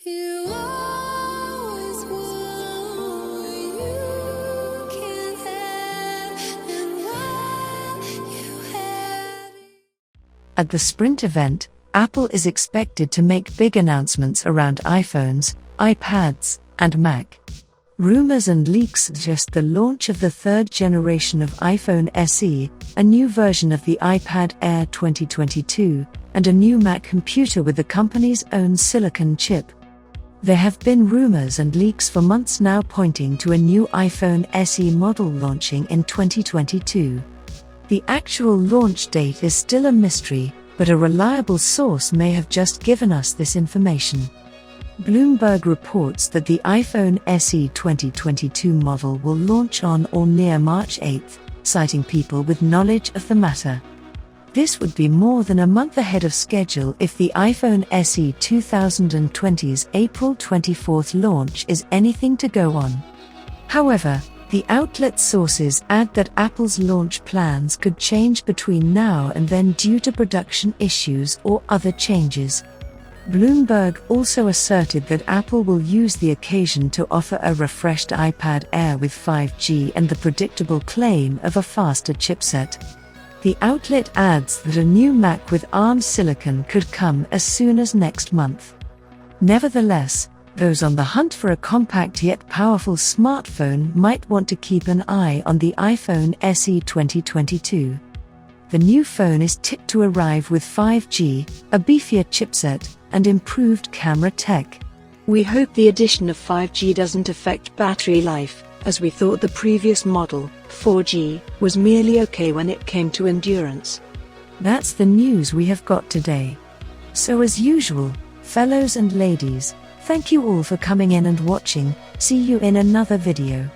You always want what you can't have, and while you had it. At the Sprint event, Apple is expected to make big announcements around iPhones, iPads, and Mac. Rumors and leaks suggest the launch of the third generation of iPhone SE, a new version of the iPad Air 2022, and a new Mac computer with the company's own silicon chip. There have been rumors and leaks for months now pointing to a new iPhone SE model launching in 2022. The actual launch date is still a mystery, but a reliable source may have just given us this information. Bloomberg reports that the iPhone SE 2022 model will launch on or near March 8, citing people with knowledge of the matter. This would be more than a month ahead of schedule if the iPhone SE 2020's April 24 launch is anything to go on. However, the outlet's sources add that Apple's launch plans could change between now and then due to production issues or other changes. Bloomberg also asserted that Apple will use the occasion to offer a refreshed iPad Air with 5G and the predictable claim of a faster chipset. The outlet adds that a new Mac with ARM silicon could come as soon as next month. Nevertheless, those on the hunt for a compact yet powerful smartphone might want to keep an eye on the iPhone SE 2022. The new phone is tipped to arrive with 5G, a beefier chipset, and improved camera tech. We hope the addition of 5G doesn't affect battery life, as we thought the previous model, 4G, was merely okay when it came to endurance. That's the news we have got today. So as usual, fellows and ladies, thank you all for coming in and watching. See you in another video.